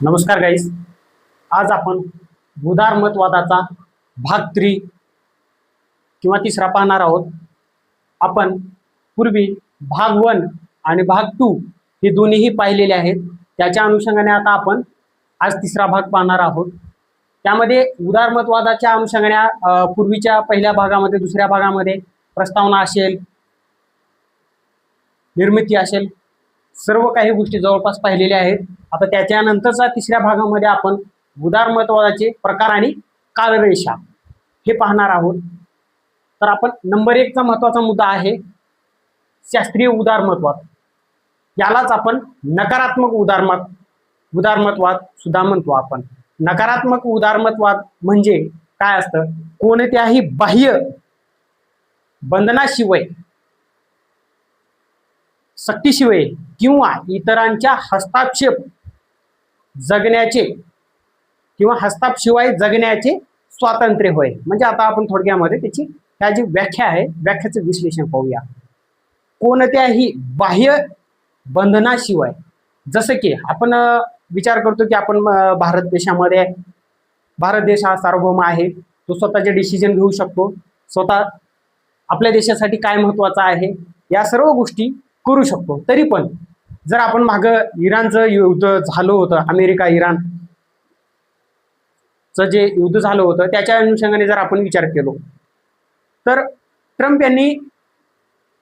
नमस्कार गाईस. आज आपण उदारमतवादाचा भाग 3 किंवा तिसरा पाहणार आहोत. आपण पूर्वी भाग 1 आणि भाग 2 हे दोन्हीही पाहिलेले आहेत. त्याच्या अनुषंगाने आता आपण आज तिसरा भाग पाहणार आहोत. त्यामध्ये उदारमतवादाच्या अनुषंगाने पूर्वीच्या पहिल्या भागामध्ये, दुसऱ्या भागामध्ये प्रस्तावना असेल, निर्मिती असेल, सर्व काही गोष्टी जवळपास पाहिलेल्या आहेत. आता त्याच्यानंतरचा तिसऱ्या भागामध्ये आपण उदारमतवादाचे प्रकार आणि कालरेषा हे पाहणार आहोत. तर आपण नंबर 1 चा महत्वाचा मुद्दा आहे शास्त्रीय उदारमतवाद. यालाच आपण नकारात्मक उदारमतवाद सुद्धा म्हणतो. आपण नकारात्मक उदारमतवाद म्हणजे काय असतं? कोणत्याही बाह्य बंधनाशिवाय, सक्तीशिवाय किंवा इतरांच्या हस्तक्षेप जगण्याचे किंवा हस्तक्षेपाशिवाय जगण्याचे स्वातंत्र्य होय. म्हणजे आता आपण थोडक्यामध्ये त्याची ह्या जी व्याख्या आहे, व्याख्याचं विश्लेषण पाहूया. कोणत्याही बाह्य बंधनाशिवाय, जसं की आपण विचार करतो की आपण भारत देश हा सार्वभौम आहे. तो स्वतःचे डिसिजन घेऊ शकतो. स्वतः आपल्या देशासाठी काय महत्वाचं आहे या सर्व गोष्टी करू शकतो. तरी पण जर आपण मागं इराणचं युद्ध झालं होतं, अमेरिका इराणचं जे युद्ध झालं होतं, त्याच्या अनुषंगाने जर आपण विचार केलो तर ट्रम्प यांनी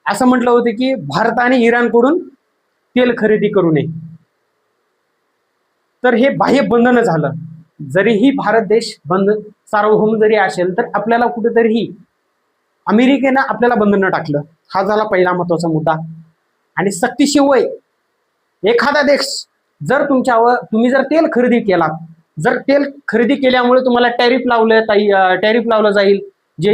असं म्हटलं होतं की भारताने इराणकडून तेल खरेदी करू नये. तर हे बाह्य बंधन झालं. जरीही भारत देश सार्वभौम जरी असेल तर आपल्याला कुठेतरी अमेरिकेनं आपल्याला बंधनं टाकलं. हा झाला पहिला महत्वाचा मुद्दा. आणि सक्तीशिवाय एखादा देश जर तुम्ही जर तेल खरेदी केला, जर तेल खरेदी केल्यामुळे तुम्हाला टॅरिफ लावलं जाईल, जे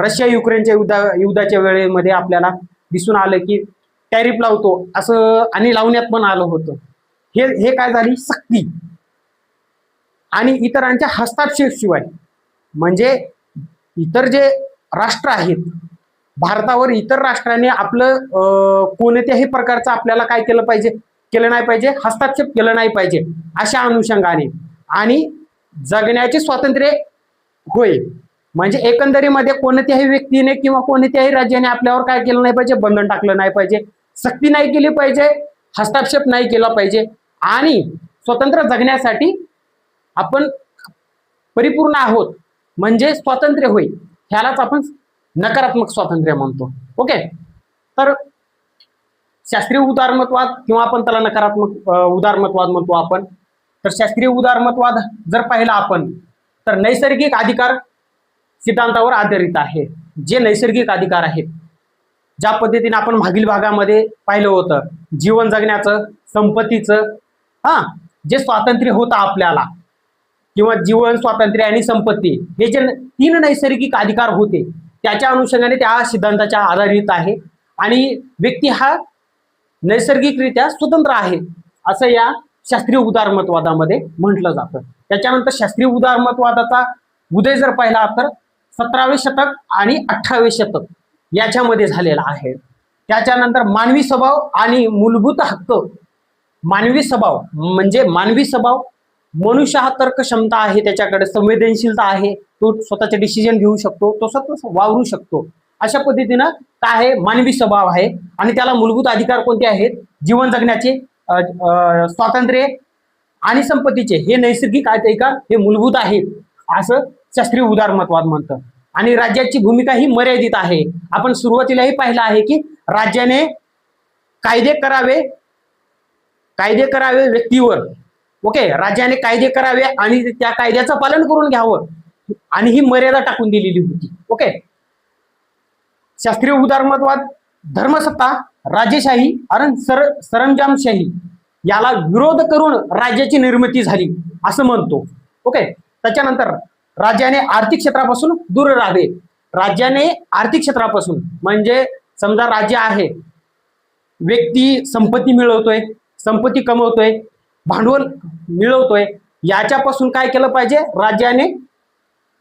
रशिया युक्रेनच्या युद्धाच्या वेळेमध्ये आपल्याला दिसून आलं की टॅरिफ लावतो असं आणि लावण्यात पण आलं होतं. हे काय झाली? सक्ती. आणि इतरांच्या हस्तक्षेपाशिवाय, म्हणजे इतर जे राष्ट्र आहेत भारतावर, इतर राष्ट्रांनी आपलं कोणत्याही प्रकारचं आपल्याला काय केलं नाही पाहिजे, हस्तक्षेप केलं नाही पाहिजे अशा अनुषंगाने. आणि जगण्याचे स्वातंत्र्य होय. म्हणजे एकंदरीमध्ये कोणत्याही व्यक्तीने किंवा कोणत्याही राज्याने आपल्यावर काय केलं नाही पाहिजे, बंधन टाकलं नाही पाहिजे, सक्ती नाही केली पाहिजे, हस्तक्षेप नाही केला पाहिजे. आणि स्वतंत्र जगण्यासाठी आपण परिपूर्ण आहोत, म्हणजे स्वातंत्र्य होय. ह्यालाच आपण नकारात्मक स्वातंत्र्य म्हणतो. ओके. तर शास्त्रीय उदारमतवाद किंवा आपण त्याला नकारात्मक उदारमतवाद म्हणतो आपण. तर शास्त्रीय उदारमतवाद जर पाहिला आपण तर नैसर्गिक अधिकार सिद्धांतावर आधारित आहे. जे नैसर्गिक अधिकार आहेत, ज्या पद्धतीने आपण मागील भागामध्ये पाहिलं होतं, जीवन जगण्याचं, संपत्तीचं, जे स्वातंत्र्य होतं आपल्याला, किंवा जीवन, स्वातंत्र्य आणि संपत्ती, हे जे 3 नैसर्गिक अधिकार होते त्याच्या अनुषंगाने त्या सिद्धांताच्या आधारित आहे. आणि व्यक्ती हा नैसर्गिकरित्या स्वतंत्र आहे असं या शास्त्रीय उदारमतवादामध्ये म्हटलं जातं. त्याच्यानंतर शास्त्रीय उदारमतवादाचा उदय जर पाहिला तर 17वे शतक आणि 18वे शतक याच्यामध्ये झालेला आहे. त्याच्यानंतर मानवी स्वभाव आणि मूलभूत हक्क. मानवी स्वभाव म्हणजे मनुष्य हा तर्क क्षमता आहे, त्याच्याकडे संवेदनशीलता आहे, तो स्वतःचे डिसिजन घेऊ शकतो, तो स्वतः वावरू शकतो. अशा पद्धतीनं काय आहे? मानवी स्वभाव आहे. आणि त्याला मूलभूत अधिकार कोणते आहेत? जीवन जगण्याचे, स्वातंत्र्य आणि संपत्तीचे, हे नैसर्गिक अधिकार हे मूलभूत आहेत असं शास्त्रीय उदारमतवाद म्हणतं. आणि राज्याची भूमिका ही मर्यादित आहे. आपण सुरुवातीलाही पाहिलं आहे की राज्याने कायदे करावे व्यक्तीवर. ओके. राज्याने कायदे करावे आणि त्या कायद्याचं पालन करून घ्यावं, आणि ही मर्यादा टाकून दिलेली होती. ओके. शास्त्रीय उदारमतवाद धर्मसत्ता, राजेशाही आणि सरंजामशाही याला विरोध करून राज्याची निर्मिती झाली असं म्हणतो. ओके. त्याच्यानंतर राज्याने आर्थिक क्षेत्रापासून दूर राहावे. राज्याने आर्थिक क्षेत्रापासून म्हणजे समजा राज्य आहे, व्यक्ती संपत्ती मिळवतोय, संपत्ती कमवतोय, भांडवल मिळवतोय, याच्यापासून काय केलं पाहिजे? राज्याने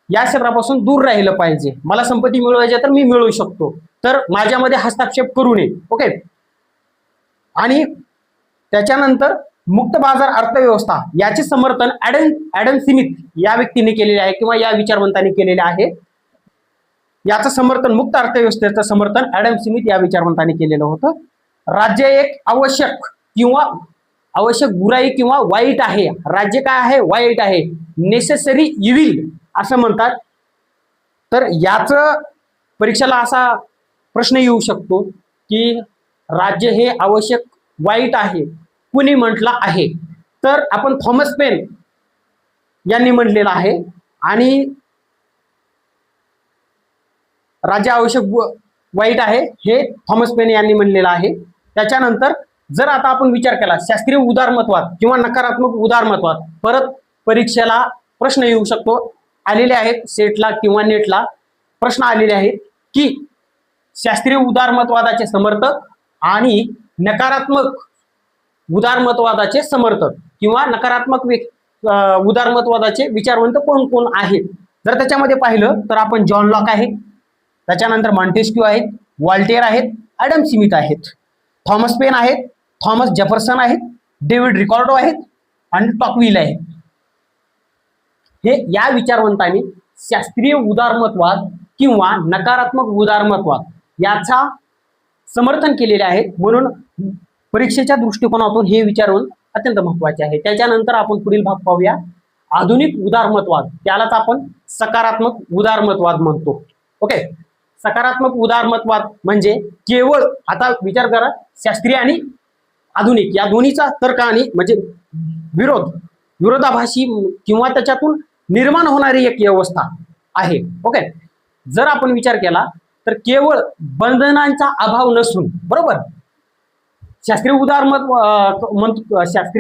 या क्षेत्रापासून दूर राहिलं पाहिजे. मला संपत्ती मिळवायची तर मी मिळवू शकतो, तर माझ्यामध्ये हस्तक्षेप करू नये. ओके. आणि त्याच्यानंतर मुक्त बाजार अर्थव्यवस्था याचे समर्थन ॲडम स्मिथ या व्यक्तीने केलेले आहे किंवा या विचारवंतांनी केलेले आहे. याचं समर्थन, मुक्त अर्थव्यवस्थेचं समर्थन ॲडम स्मिथ या विचारवंतांनी केलेलं होतं. राज्य एक आवश्यक बुराई किंवा वाईट आहे. राज्य काय आहे? वाईट आहे. नेसेसरी इव्हिल असं म्हणतात. तर याचं परीक्षेला असा प्रश्न येऊ शकतो की राज्य हे आवश्यक वाईट आहे, कुणी म्हटलं आहे? तर आपण थॉमस पेन यांनी म्हटलेलं आहे. आणि राज्य आवश्यक वाईट आहे हे थॉमस पेन यांनी म्हणलेलं आहे. त्याच्यानंतर जर आता आपण विचार केला शास्त्रीय उदारमतवाद किंवा नकारात्मक उदारमतवाद, परत परीक्षेला प्रश्न येऊ शकतो, आलेले आहेत सेटला किंवा नेटला प्रश्न आलेले आहेत की शास्त्रीय उदारमतवादाचे समर्थक आणि नकारात्मक उदारमतवादाचे समर्थक किंवा नकारात्मक उदारमतवादाचे विचारवंत कोण कोण आहेत. जर त्याच्यामध्ये पाहिलं तर आपण जॉन लॉक आहे, त्याच्यानंतर मॉन्टेस्क्यू आहेत, वॉल्टेअर आहेत, ॲडम स्मिथ आहेत, थॉमस पेन आहेत, थॉमस जेफरसन आहेत, डेव्हिड रिकॉर्डो आहेत आणि टॉकविल आहेत. हे या विचारवंतांनी शास्त्रीय उदारमतवाद किंवा नकारात्मक उदारमतवाद याचा समर्थन केलेले आहे. म्हणून परीक्षेच्या दृष्टिकोनातून हे विचारवंत अत्यंत महत्वाचे आहे. त्याच्यानंतर आपण पुढील भाग पाहूया, आधुनिक उदारमतवाद. त्यालाच आपण सकारात्मक उदारमतवाद म्हणतो. ओके, सकारात्मक उदारमतवाद म्हणजे केवळ, आता विचार करा, शास्त्रीय आणि आधुनिक या दोन्हीचा तर्क आणि म्हणजे विरोधाभासी किंवा त्याच्यातून निर्माण होणारी एक व्यवस्था आहे. ओके, जर आपण विचार केला तर केवळ बंधनांचा अभाव नसून, बरोबर, शास्त्रीय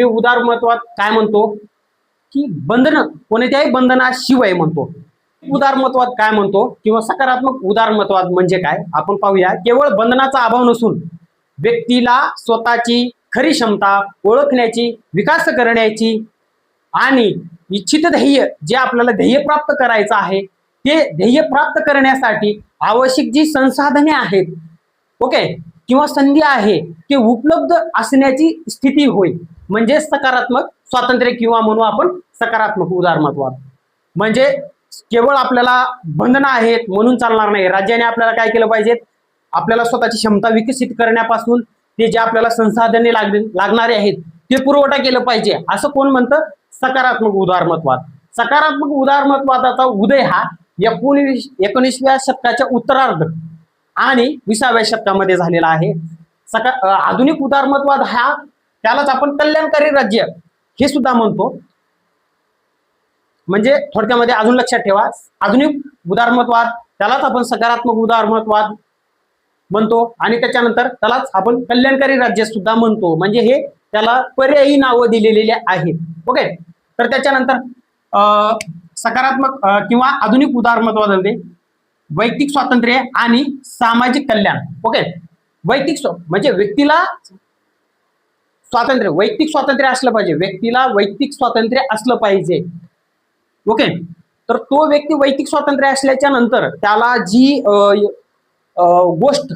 उदारमतवाद काय म्हणतो की बंधन, कोणत्याही बंधनाशिवाय म्हणतो. उदारमतवाद काय म्हणतो किंवा सकारात्मक उदारमतवाद म्हणजे काय आपण पाहूया. केवळ बंधनाचा अभाव नसून व्यक्तीला स्वतःची खरी क्षमता ओळखण्याची, विकास करण्याची आणि इच्छित ध्येय, जे आपल्याला ध्येय प्राप्त करायचं आहे ते ध्येय प्राप्त करण्यासाठी आवश्यक जी संसाधने आहेत, ओके, किंवा संधी आहे ते उपलब्ध असण्याची स्थिती होय, म्हणजे सकारात्मक स्वातंत्र्य किंवा म्हणू आपण सकारात्मक उदारमतवाद. म्हणजे केवळ आपल्याला बंधनं आहेत म्हणून चालणार नाही. राज्याने आपल्याला काय केलं पाहिजे, आपल्याला स्वतःची क्षमता विकसित करण्यापासून ते जे आपल्याला संसाधने लागणारे आहेत ते पुरवठा केलं पाहिजे, असं कोण म्हणतं? सकारात्मक उदारमतवाद. सकारात्मक उदारमतवादाचा उदय हा 19व्या शतकाच्या उत्तरार्ध आणि 20व्या शतकामध्ये झालेला आहे. आधुनिक उदारमतवाद हा, त्यालाच आपण कल्याणकारी राज्य हे सुद्धा म्हणतो. म्हणजे थोडक्यामध्ये अजून लक्षात ठेवा, आधुनिक उदारमतवाद त्यालाच आपण सकारात्मक उदारमतवाद म्हणतो आणि त्याच्यानंतर त्यालाच आपण कल्याणकारी राज्य सुद्धा म्हणतो. म्हणजे हे त्याला पर्यायी नावं दिलेली आहेत. ओके, तर त्याच्यानंतर सकारात्मक किंवा आधुनिक उदारमतवादामध्ये वैयक्तिक स्वातंत्र्य आणि सामाजिक कल्याण. ओके, म्हणजे व्यक्तीला स्वातंत्र्य, वैयक्तिक स्वातंत्र्य असलं पाहिजे, व्यक्तीला वैयक्तिक स्वातंत्र्य असलं पाहिजे. ओके, तर तो व्यक्ती वैयक्तिक स्वातंत्र्य असल्याच्या नंतर त्याला जी गोष्ट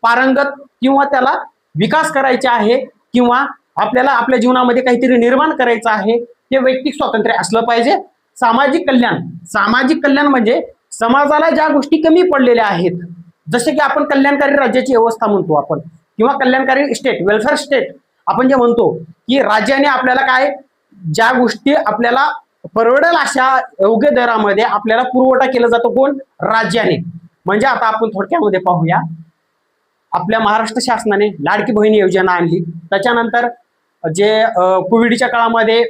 पारंगत किंवा त्याला विकास करायचा आहे किंवा आपल्याला आपल्या जीवनामध्ये काहीतरी निर्माण करायचं आहे ते वैयक्तिक स्वातंत्र्य असलं पाहिजे. सामाजिक कल्याण म्हणजे समाजाला ज्या गोष्टी कमी पडलेल्या आहेत, जसे की आपण कल्याणकारी राज्याची व्यवस्था म्हणतो आपण, किंवा कल्याणकारी स्टेट, वेलफेअर स्टेट आपण जे म्हणतो, की राज्याने आपल्याला काय, ज्या गोष्टी आपल्याला परवडेल अशा योग्य दरामध्ये आपल्याला पुरवठा केला जातो, कोण? राज्याने. म्हणजे आता आपण थोडक्यामध्ये पाहूया, आपल्या महाराष्ट्र शासनाने लाडकी बहीण योजना आणली, त्याच्यानंतर जे कोविडच्या काळामध्ये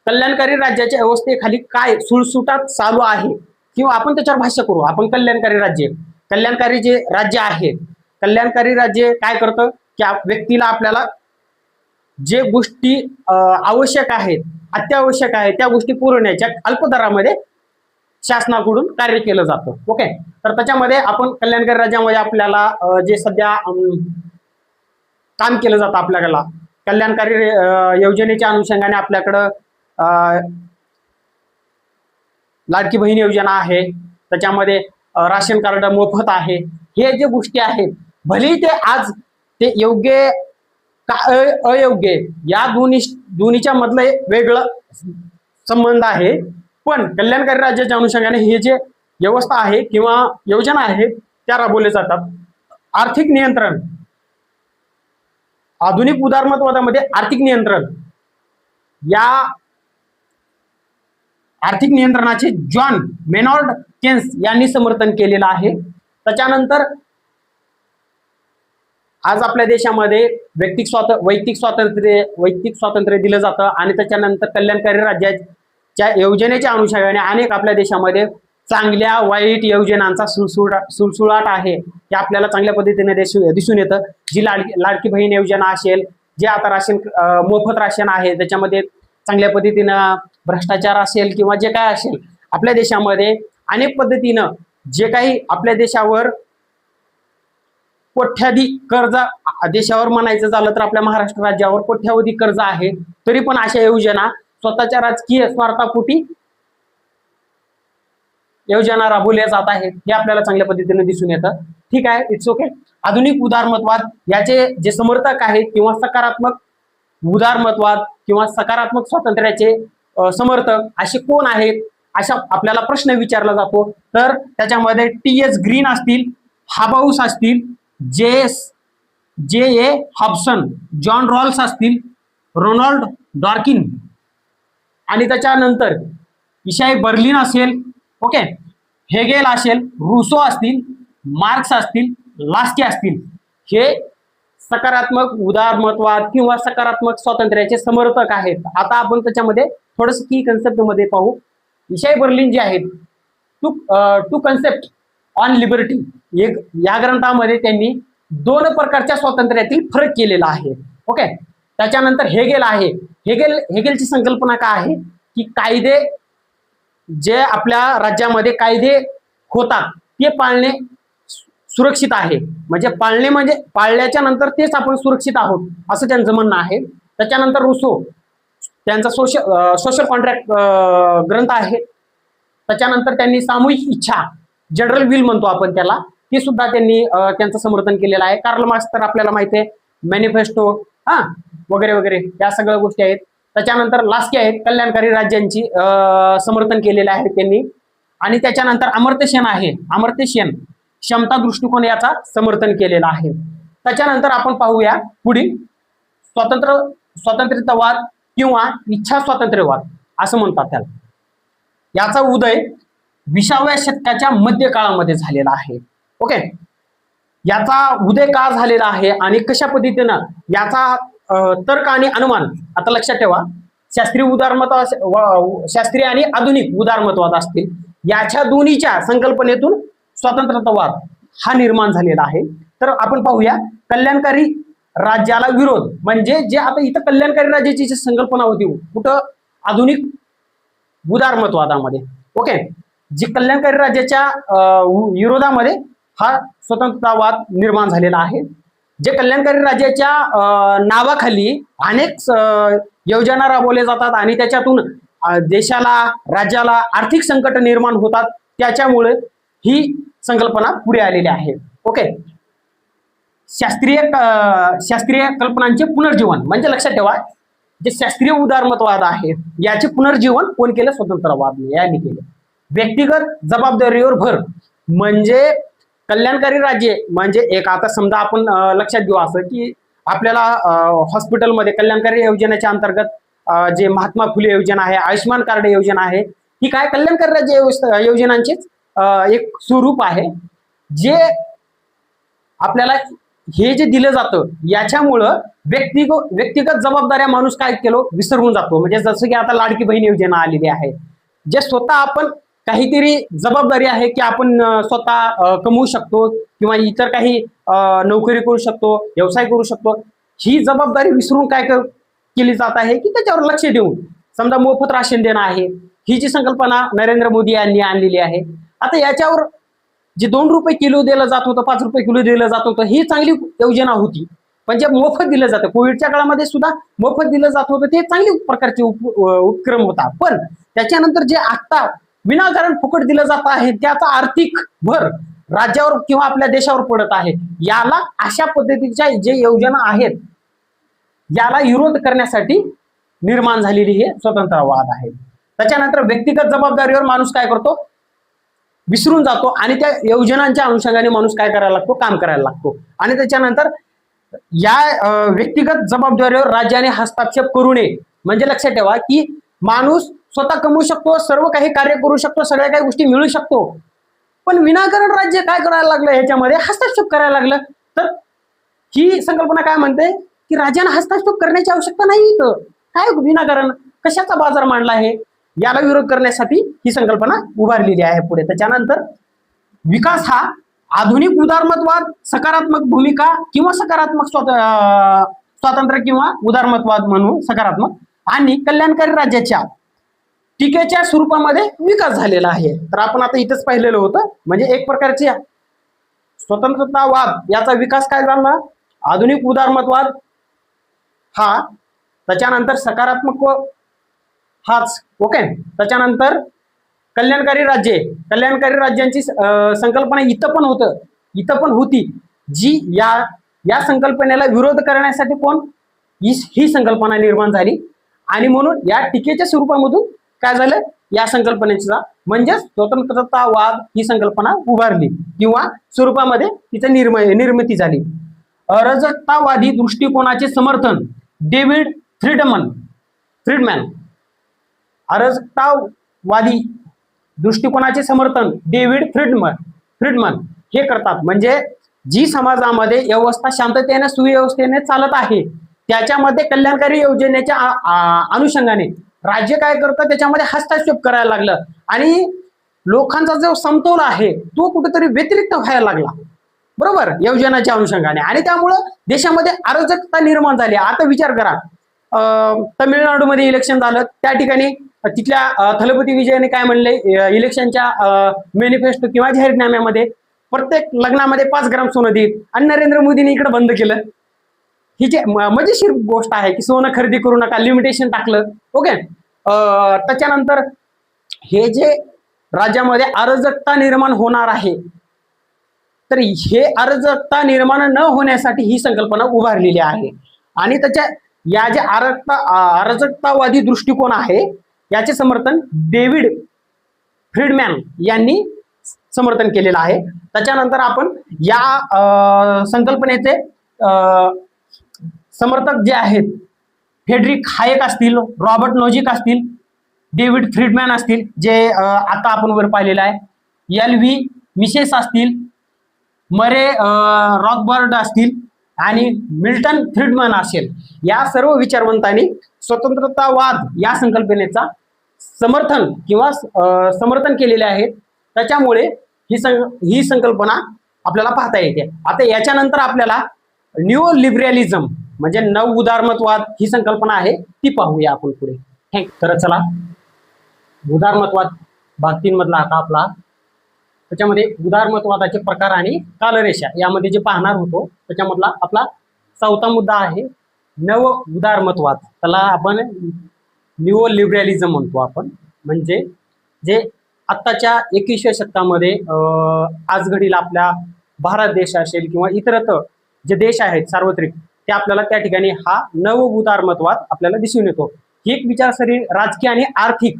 कल्याणकारी राज्याच्या व्यवस्थेखाली काय सुळसुटात चालू आहे किंवा आपण त्याच्यावर भाष्य करू. आपण कल्याणकारी जे राज्य आहे, कल्याणकारी राज्य काय करतं की व्यक्तीला आपल्याला जे गोष्टी आवश्यक आहेत, अत्यावश्यक आहेत, त्या गोष्टी पुरवण्याच्या अल्पदरामध्ये शासनाकडून कार्य केलं जातं. ओके, तर त्याच्यामध्ये आपण कल्याणकारी राज्यामध्ये आपल्याला जे सध्या काम केलं जातं, आपल्याला कल्याणकारी योजनेच्या अनुषंगाने आपल्याकडं लाडकी बहीण योजना आहे, त्याच्यामध्ये राशन कार्ड मोफत आहे. हे जे गोष्टी आहेत, भले ते आज ते योग्य का अयोग्य आहे, या दोन्हीच्या मधलं वेगळं संबंध आहे. पण कल्याणकारी राज्याच्या अनुषंगाने हे जे व्यवस्था आहे किंवा योजना आहेत त्या राबवल्या जातात. आर्थिक नियंत्रण, आधुनिक उदारमतवादामध्ये आर्थिक नियंत्रण, या आर्थिक नियंत्रणाचे जॉन मेनॉर्ड केन्स यांनी समर्थन केलेलं आहे. त्याच्यानंतर आज आपल्या देशामध्ये वैयक्तिक स्वातंत्र्य दिलं जातं आणि त्याच्यानंतर कल्याणकारी राज्याच्या योजनेच्या अनुषंगाने अनेक आपल्या देशामध्ये चांगल्या वाईट योजनांचा सुळसुळाट आहे हे आपल्याला चांगल्या पद्धतीने दिसून येतं. जी लाडकी बहीण योजना असेल, जे आता राशन मोफत राशन आहे त्याच्यामध्ये चांगल्या पद्धतीनं भ्रष्टाचार असेल किंवा जे काय असेल, आपल्या देशामध्ये अनेक पद्धतीनं जे काही आपल्या देशावर कोट्याधी कर्ज, देशावर म्हणायचं झालं तर आपल्या महाराष्ट्र राज्यावर कोट्यावधी कर्ज आहे, तरी पण अशा योजना स्वतःच्या राजकीय स्वार्थापोटी योजना राबवल्या जात आहेत हे आपल्याला चांगल्या पद्धतीने दिसून येतं. ठीक आहे, इट्स ओके. आधुनिक उदारमतवाद याचे जे समर्थक आहेत किंवा सकारात्मक उदारमतवाद किंवा सकारात्मक स्वातंत्र्याचे समर्थक असे कोण आहेत, अशा आपल्याला प्रश्न विचारला जातो. तर त्याच्यामध्ये टी.एस. ग्रीन असतील, हाबाऊस असतील, जे.ए. हॉब्सन, जॉन रॉल्स असतील, रोनाल्ड डॉर्किन आणि त्याच्यानंतर इशाई बर्लिन असेल, ओके, हेगेल असेल, रुसो असतील, मार्क्स असतील, लास्की असतील, हे सकारात्मक उदारमतवाद किंवा सकारात्मक स्वातंत्र्याचे समर्थक आहेत. आता आपण त्याच्यामध्ये थोडस की कन्सेप्ट मध्ये पाहू. इशाई बर्लिन जे आहेत, टू कन्सेप्ट ऑन लिबर्टी, एक या ग्रंथामध्ये त्यांनी दोन प्रकारच्या स्वातंत्र्यातील फरक केलेला आहे. ओके. त्याच्यानंतर हेगेल आहे. हेगेलची संकल्पना काय आहे की कायदे, जे आपल्या राज्यामध्ये कायदे होतात ते पाळणे सुरक्षित आहे, म्हणजे पाळणे म्हणजे पाळल्याच्या नंतर तेच आपण सुरक्षित आहोत असं त्यांचं म्हणणं आहे. त्याच्यानंतर रुसो, त्यांचा सोशल कॉन्ट्रॅक्ट ग्रंथ आहे. त्याच्यानंतर त्यांनी सामूहिक इच्छा, जनरल विल म्हणतो आपण त्याला, ते सुद्धा त्यांनी त्यांचं समर्थन केलेलं आहे. कार्ल मार्क्स तर आपल्याला माहिती आहे, मॅनिफेस्टो वगैरे वगैरे या सगळ्या गोष्टी आहेत. त्याच्यानंतर लास्की आहेत, कल्याणकारी राज्यांची समर्थन केलेलं आहे त्यांनी. आणि त्याच्यानंतर अमर्त्य सेन आहे, अमर्त्य सेन क्षमता दृष्टिकोन याचा समर्थन केलेला आहे. त्याच्यानंतर आपण पाहूया पुढील स्वातंत्र्यवाद किंवा इच्छा स्वातंत्र्यवाद असं म्हणतात त्याला. याचा उदय 20व्या शतकाच्या मध्यकाळामध्ये झालेला आहे. ओके. याचा उदय का झालेला आहे आणि कशा पद्धतीनं याचा तर्क आणि अनुमान, आता लक्षात ठेवा, शास्त्रीय आणि आधुनिक उदारमतवाद असतील, याच्या दोन्हीच्या संकल्पनेतून स्वातंत्र्यवाद हा निर्माण झालेला आहे. तर आपण पाहूया कल्याणकारी राज्याला विरोध, म्हणजे जे आता इथं कल्याणकारी राज्याची जी संकल्पना होती कुठं, आधुनिक उदारमतवादामध्ये. ओके. जी कल्याणकारी राज्याच्या विरोधामध्ये हा स्वतंत्रतावाद निर्माण झालेला आहे. जे कल्याणकारी राज्याच्या नावाखाली अनेक योजना राबवल्या जातात आणि त्याच्यातून देशाला, राज्याला आर्थिक संकट निर्माण होतात, त्याच्यामुळे ही संकल्पना पुढे आलेली आहे. ओके. शास्त्रीय कल्पनांचे पुनर्जीवन, म्हणजे लक्षात ठेवा, जे शास्त्रीय उदारमतवाद आहे याचे पुनर्जीवन कोण केलं? स्वतंत्रवाद यांनी केलं. व्यक्तिगत जबाबदारीवर भर, म्हणजे कल्याणकारी राज्य म्हणजे एक, आता समजा आपण लक्षात घेऊ असं की आपल्याला हॉस्पिटलमध्ये कल्याणकारी योजनेच्या अंतर्गत जे महात्मा फुले योजना आहे, आयुष्यमान कार्ड योजना आहे, ही काय कल्याणकारी राज्य योजनांचेच एक स्वरूप आहे. जे आपल्याला हे जे दिलं जातं याच्यामुळं व्यक्तिगत जबाबदाऱ्या माणूस काय केलो विसरून जातो. म्हणजे जसं की आता लाडकी बहीण योजना आलेली आहे, जे स्वतः आपण काहीतरी जबाबदारी आहे की आपण स्वतः कमवू शकतो किंवा इतर काही नोकरी करू शकतो, व्यवसाय करू शकतो, ही जबाबदारी विसरून काय केली जात आहे की त्याच्यावर लक्ष देऊन समजा मोफत राशन देणं आहे, ही जी संकल्पना नरेंद्र मोदी यांनी आणलेली आहे. आता याच्यावर जे 2 रुपये किलो दिलं जात होतं, 5 रुपये किलो दिलं जात होतं, ही चांगली योजना होती. पण जे मोफत दिलं जातं, कोविडच्या काळामध्ये सुद्धा मोफत दिलं जात होतं, ते चांगली प्रकारचे उपक्रम होता. पण त्याच्यानंतर जे आता विनाकारण फुकट दिलं जात आहे त्याचा आर्थिक भर राज्यावर किंवा आपल्या देशावर पडत आहे. याला अशा पद्धतीच्या जे योजना आहेत याला विरोध करण्यासाठी निर्माण झालेली हे स्वतंत्रवाद आहे. त्याच्यानंतर व्यक्तिगत जबाबदारीवर माणूस काय करतो, विसरून जातो आणि त्या योजनांच्या अनुषंगाने माणूस काय करायला लागतो, काम करायला लागतो. आणि त्याच्यानंतर या व्यक्तिगत जबाबदारीवर राज्याने हस्तक्षेप करू नये. म्हणजे लक्षात ठेवा की माणूस स्वतः कमवू शकतो, सर्व काही कार्य करू शकतो, सगळ्या काही गोष्टी मिळू शकतो, पण विनाकारण राज्य काय करायला लागलं, ह्याच्यामध्ये हस्तक्षेप करायला लागलं. तर ही संकल्पना काय म्हणते की राज्याने हस्तक्षेप करण्याची आवश्यकता नाही. तर काय विनाकारण कशाचा बाजार मांडला आहे, याला विरोध करण्यासाठी ही संकल्पना उभारलेली आहे पुढे. त्याच्यानंतर विकास हा आधुनिक उदारमतवाद, सकारात्मक भूमिका किंवा सकारात्मक स्वातंत्र्य किंवा उदारमतवाद म्हणून सकारात्मक आणि कल्याणकारी राज्याच्या टीकेच्या स्वरूपामध्ये विकास झालेला आहे. तर आपण आता इथेच पाहिलेलं होतं, म्हणजे एक प्रकारचे स्वतंत्रतावाद याचा विकास काय झाला, आधुनिक उदारमतवाद हा, त्याच्यानंतर सकारात्मक हाच, ओके. त्याच्यानंतर कल्याणकारी राज्ये, कल्याणकारी राज्यांची संकल्पना इथं पण होती, जी या संकल्पनेला विरोध करण्यासाठी ही संकल्पना निर्माण झाली. आणि म्हणून या टीकेच्या स्वरूपामधून काय झालं, या संकल्पनेचा म्हणजे स्वतंत्रतावाद ही संकल्पना उभारली किंवा स्वरूपामध्ये तिचं निर्मिती झाली. अराजकतावादी दृष्टिकोनाचे समर्थन डेव्हिड फ्रीडमॅन अराजकतावादी दृष्टिकोनाचे समर्थन डेव्हिड फ्रीडमन हे करतात. म्हणजे जी समाजामध्ये व्यवस्था शांततेने सुव्यवस्थेने चालत आहे, त्याच्यामध्ये कल्याणकारी योजनेच्या अनुषंगाने राज्य काय करतं, त्याच्यामध्ये हस्तक्षेप करायला लागलं आणि लोकांचा जो समतोल आहे तो कुठेतरी व्यतिरिक्त व्हायला लागला, बरोबर, योजनाच्या अनुषंगाने. आणि त्यामुळं देशामध्ये अराजकता निर्माण झाली. आता विचार करा, तमिळनाडूमध्ये इलेक्शन झालं, त्या ठिकाणी तिथल्या थलपती विजयने काय म्हणले, इलेक्शनच्या मॅनिफेस्टो किंवा जाहीरनाम्यामध्ये प्रत्येक लग्नामध्ये 5 ग्राम सोनं देईल, आणि नरेंद्र मोदीने इकडे बंद केलं. ही जे मजेशीर गोष्ट आहे की सोनं खरेदी करू नका, लिमिटेशन टाकलं, ओके. त्याच्यानंतर हे जे राज्यामध्ये अराजकता निर्माण होणार आहे, तर हे अराजकता निर्माण न होण्यासाठी ही संकल्पना उभारलेली आहे. आणि त्याच्या या जे अराजकतावादी दृष्टिकोन आहे याचे समर्थन डेव्हिड फ्रीडमॅन यांनी समर्थन केलेलं आहे. त्याच्यानंतर आपण या संकल्पनेचे समर्थक जे आहेत, फ्रेडरिक हायेक असतील, रॉबर्ट नोजिक असतील, डेव्हिड फ्रीडमॅन असतील, जे आता आपण वर पाहिलेलं आहे, LV मिसेस असतील, मरे रॉकबर्ड असतील आणि मिल्टन फ्रीडमन असेल, या सर्व विचारवंतांनी स्वतंत्रतावाद या संकल्पनेचा समर्थन केलेले आहे. त्याच्यामुळे ही संकल्पना आपल्याला पाहता येते. आता याच्यानंतर आपल्याला न्यू लिबरलिझम म्हणजे नव उदारमतवाद ही संकल्पना आहे, ती पाहूया आपण पुढे. तर चला, उदारमतवाद भाग 3 मधला आता आपला, त्याच्यामध्ये उदारमतवादाचे प्रकार आणि कालरेषा यामध्ये जे पाहणार होतो त्याच्यामधला आपला 4था मुद्दा आहे नव उदारमतवाद. त्याला आपण न्यू लिबरलिझम म्हणतो आपण. म्हणजे जे आत्ताच्या 21व्या शतकामध्ये आज घडीला आपल्या भारत देश असेल किंवा इतरत्र जे देश आहेत सार्वत्रिक, ते आपल्याला त्या ठिकाणी हा नव उदारमतवाद आपल्याला दिसून येतो. ही एक विचारसरणी राजकीय आणि आर्थिक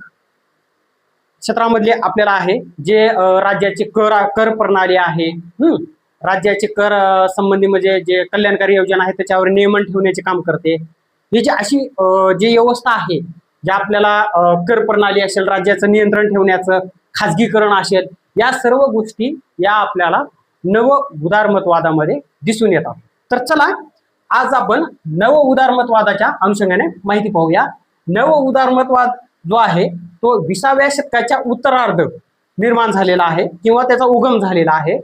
क्षेत्रामधले आपल्याला आहे, जे राज्याचे कर प्रणाली आहे, राज्याचे कर संबंधी म्हणजे जे कल्याणकारी योजना आहे त्याच्यावर नियमन ठेवण्याचे काम करते. ही जी अशी जी व्यवस्था आहे, जे आपल्याला कर प्रणाली असेल, राज्याचं नियंत्रण ठेवण्याचं, खाजगीकरण असेल, या सर्व गोष्टी या आपल्याला नव उदारमतवादामध्ये दिसून येतात. तर चला, आज आपण नव उदारमतवादाच्या अनुषंगाने माहिती पाहूया. नव उदारमतवाद जो आहे तो 20व्या शतकाच्या उत्तरार्ध निर्माण झालेला आहे किंवा त्याचा उगम झालेला आहे.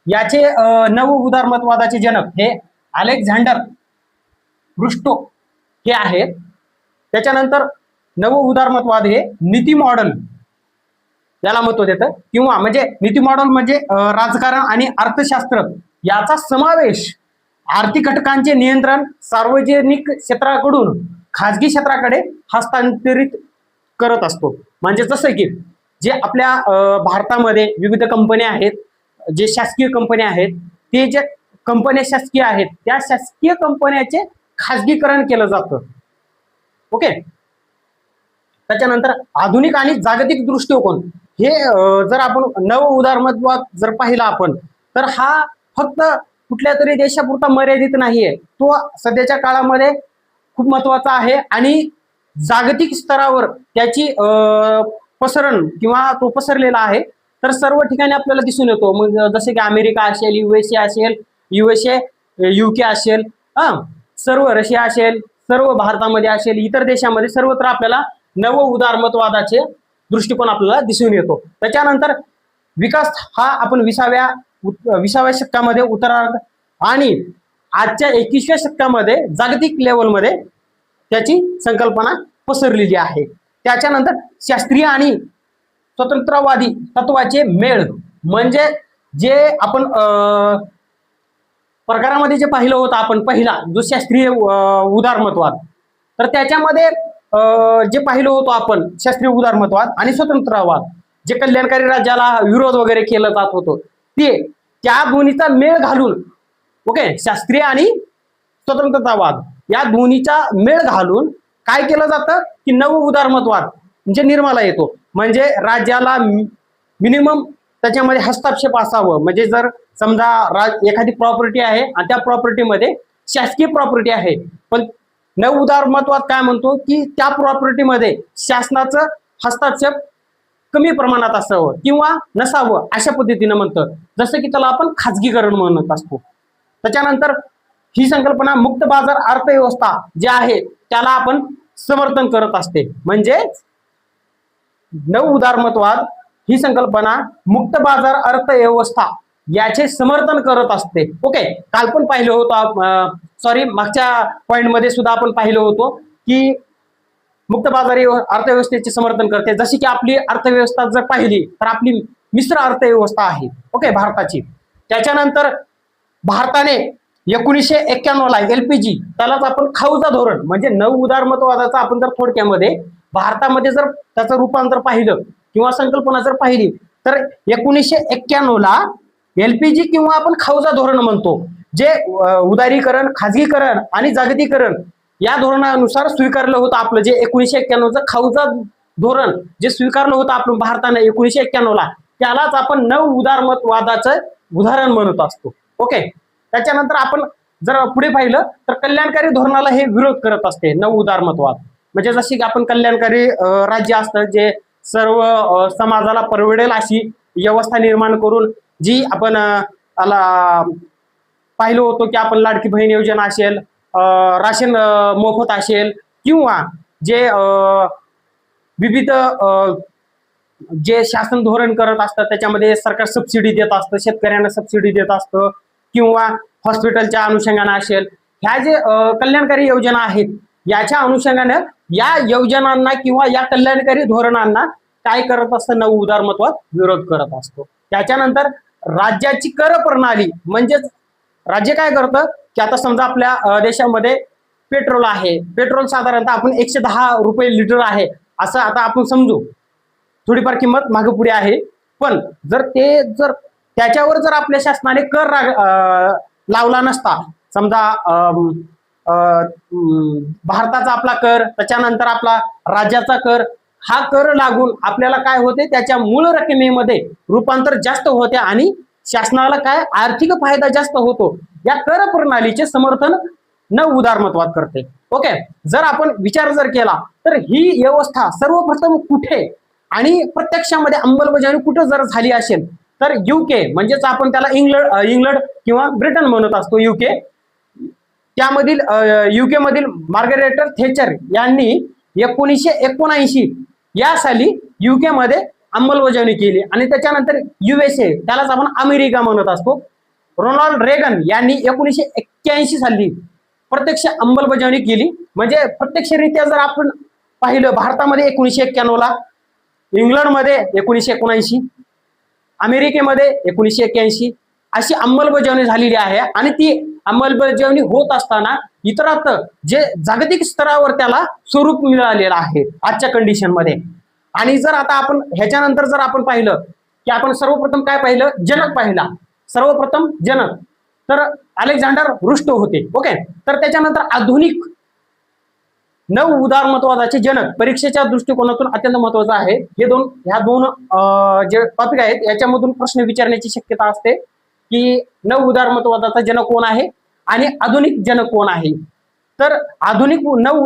याचे नव उदारमतवादाचे जनक हे अलेक्झांडर रुस्टो हे आहेत. त्याच्यानंतर नव उदारमतवाद हे नीती मॉडेल याला महत्व देतं, किंवा म्हणजे नीती मॉडेल म्हणजे राजकारण आणि अर्थशास्त्र याचा समावेश, आर्थिक घटकांचे नियंत्रण सार्वजनिक क्षेत्राकडून खाजगी क्षेत्राकडे हस्तांतरित करत असतो. म्हणजे जसं की जे आपल्या भारतामध्ये विविध कंपन्या आहेत, जे शासकीय कंपन्या आहेत, ते जे कंपन्या शासकीय आहेत त्या शासकीय कंपन्याचे खाजगीकरण केलं जातं. ओके. त्याच्यानंतर आधुनिक आणि जागतिक दृष्टिकोन हे जर आपण नव उदारमतवाद जर पाहिला आपण, तर हा फक्त कुठल्या तरी देशापुरता मर्यादित नाहीये, तो सध्याच्या काळामध्ये खूप महत्वाचा आहे आणि जागतिक स्तरावर त्याची पसरण किंवा तो पसरलेला आहे. तर सर्व ठिकाणी आपल्याला दिसून येतो. मग जसे की अमेरिका असेल, USA असेल, USA UK असेल, सर्व रशिया असेल, सर्व भारतामध्ये असेल, इतर देशामध्ये सर्वत्र आपल्याला नव उदारमतवादाचे दृष्टिकोन आपल्याला दिसून येतो. त्याच्यानंतर विकास हा आपण 20व्या शतकामध्ये उतरार्ध आणि आजच्या 21व्या शतकामध्ये जागतिक लेवलमध्ये त्याची संकल्पना पसरलेली आहे. त्याच्यानंतर शास्त्रीय आणि स्वतंत्रवादी तत्वाचे मेळ म्हणजे जे आपण प्रकारामध्ये जे पाहिलं होतं आपण, पहिला जो शास्त्रीय उदारमतवाद, तर त्याच्यामध्ये जे पाहिलं होतं आपण शास्त्रीय उदारमतवाद आणि स्वतंत्रवाद, जे कल्याणकारी राज्याला विरोध वगैरे केलं जात होतं, ते त्या दोन्हीचा मेळ घालून, ओके, शास्त्रीय आणि स्वतंत्रतावाद या दोन्हीचा मेळ घालून काय केलं जातं की नव उदारमतवाद म्हणजे निर्माला येतो. म्हणजे राज्याला मिनिमम त्याच्यामध्ये हस्तक्षेप असावं. म्हणजे जर समजा एखादी प्रॉपर्टी आहे आणि त्या प्रॉपर्टीमध्ये शासकीय प्रॉपर्टी आहे, पण नव उदारमतवाद काय म्हणतो की त्या प्रॉपर्टीमध्ये शासनाचं हस्तक्षेप कमी प्रमाणात असावं किंवा नसावं, अशा पद्धतीनं म्हणतं. जसं की त्याला आपण खाजगीकरण म्हणत असतो. त्याच्यानंतर ही संकल्पना मुक्त बाजार अर्थव्यवस्था जे आहे त्याला आपण समर्थन करत असते. म्हणजे नव उदारमतवाद ही संकल्पना मुक्त बाजार अर्थव्यवस्था याचे समर्थन करत असते. ओके. काल पण पाहिलं होतं, सॉरी मागच्या पॉइंटमध्ये सुद्धा आपण पाहिलं होतं की मुक्त बाजारी अर्थव्यवस्थेचे समर्थन करते. जशी की आपली अर्थव्यवस्था जर पाहिली तर आपली मिश्र अर्थव्यवस्था आहे, ओके, भारताची. त्याच्यानंतर भारताने 1991 ला LPG त्यालाच आपण खाऊचा धोरण म्हणजे नव उदारमतवादाचा आपण जर थोडक्यामध्ये भारतामध्ये जर त्याचं रूपांतर पाहिलं किंवा संकल्पना जर पाहिली तर 1991 ला LPG किंवा आपण खाऊचा धोरण म्हणतो, जे उदारीकरण, खाजगीकरण आणि जागतिकीकरण या धोरणानुसार स्वीकारलं होतं आपलं. जे 1991चं खाऊचा धोरण जे स्वीकारलं होतं आपण भारताने 1991 ला, त्यालाच आपण नव उदारमतवादाचं उदाहरण म्हणत असतो. ओके. त्याच्यानंतर आपण जर पुढे पाहिलं तर कल्याणकारी धोरणाला हे विरोध करत असते नव उदारमतवाद. म्हणजे जशी की आपण कल्याणकारी राज्य असतं जे सर्व समाजाला परवडेल अशी व्यवस्था निर्माण करून जी आपण पाहिलं होतं की आपण लाडकी बहीण योजना असेल, राशन मोफत असेल किंवा जे विविध जे शासन धोरण करत असतं त्याच्यामध्ये सरकार सबसिडी देत असतं, शेतकऱ्यांना सबसिडी देत असतं किंवा हॉस्पिटलच्या अनुषंगाने असेल, ह्या जे कल्याणकारी योजना आहेत याच्या अनुषंगाने या योजनांना किंवा या कल्याणकारी धोरणांना काय करत असतं नव उदारमतवाद विरोध करत असतो. त्याच्यानंतर राज्याची कर प्रणाली म्हणजेच राज्य काय करतं की आता समजा आपल्या देशामध्ये पेट्रोल आहे, पेट्रोल साधारणतः आपण 110 रुपये लिटर आहे असं आता आपण समजू, थोडीफार किंमत मागे पुढे आहे, पण जर त्याच्यावर जर आपल्या शासनाने कर लावला नसता, समजा भारताचा आपला कर, त्याच्यानंतर आपला राज्याचा कर, हा कर लागून आपल्याला काय होते त्याच्या मूळ रकमेमध्ये रूपांतर जास्त होते आणि शासनाला काय आर्थिक फायदा जास्त होतो. या कर प्रणालीचे समर्थन नव उदारमतवाद करते. ओके. जर आपण विचार जर केला तर ही व्यवस्था सर्वप्रथम कुठे आणि प्रत्यक्षामध्ये अंमलबजावणी कुठे जर झाली असेल तर UK म्हणजेच आपण त्याला इंग्लंड किंवा ब्रिटन म्हणत असतो, UK. त्यामधील UK मधील मार्गरेट थेचर यांनी 1979 या साली UK मध्ये अंमलबजावणी केली आणि त्याच्यानंतर USA त्यालाच आपण अमेरिका म्हणत असतो. रोनाल्ड रेगन यांनी 1981 साली प्रत्यक्ष अंमलबजावणी केली. म्हणजे प्रत्यक्षरित्या जर आपण पाहिलं भारतामध्ये 1991 ला, इंग्लंडमध्ये 1979, अमेरिकेमध्ये 1981 अशी अंमलबजावणी झालेली आहे आणि ती अंमलबजावणी होत असताना इतरत्र जे जागतिक स्तरावर त्याला स्वरूप मिळालेलं आहे आजच्या कंडिशन मध्ये. आणि जर आता आपण ह्याच्यानंतर जर आपण पाहिलं की आपण सर्वप्रथम काय पाहिलं, जनक पाहिला, सर्वप्रथम जनक. तर अलेक्झांडर रुस्टो होते. ओके, तर त्याच्यानंतर आधुनिक नव उदारमतवादाचे जनक परीक्षेच्या दृष्टिकोनातून अत्यंत महत्वाचं आहे. ह्या दोन जे टॉपिक आहेत याच्यामधून प्रश्न विचारण्याची शक्यता असते की नव उदारमतवादाचा जनक कोण आहे आणि आधुनिक जनक कोण आहे. तर आधुनिक नव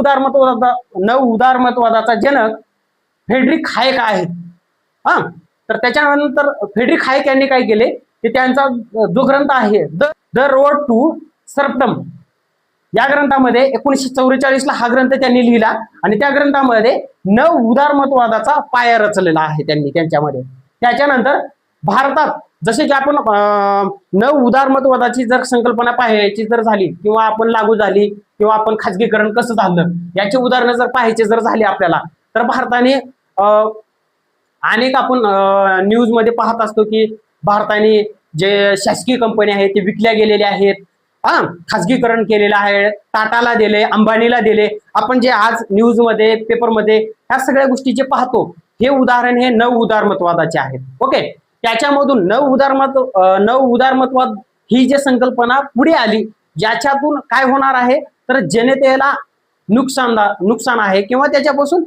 उदारमतवादाचा जनक फ्रेडरिक हायक आहेत. तर त्याच्यानंतर फ्रेडरिक हायक यांनी काय केले की त्यांचा जो ग्रंथ आहे द रोड टू सर्फडम, या ग्रंथामध्ये 1944 हा ग्रंथ त्यांनी लिहिला आणि त्या ग्रंथामध्ये नव उदारमतवादाचा पाया रचलेला आहे त्यांनी त्यांच्यामध्ये. त्याच्यानंतर भारतात जसे की आपण नव उदारमतवादाची जर संकल्पना पाहायची जर झाली किंवा आपण लागू झाली किंवा आपण खाजगीकरण कसं झालं याची उदाहरणं जर पाहायचे जर झाली आपल्याला, तर भारताने अनेक आपण न्यूज मध्ये पाहत असतो की भारताने जे शासकीय कंपनी आहेत ते विकल्या गेलेल्या आहेत, खाजगीकरण केलेलं आहे, टाटाला दिले, अंबानीला दिले. आपण जे आज न्यूज मध्ये पेपरमध्ये ह्या सगळ्या गोष्टी जे पाहतो हे उदाहरण हे नव उदारमतवादाचे आहेत. ओके, त्याच्यामधून नव उदारमतवाद ही जी संकल्पना पुढे आली, ज्याच्यातून काय होणार आहे तर जनतेला नुकसान आहे किंवा त्याच्यापासून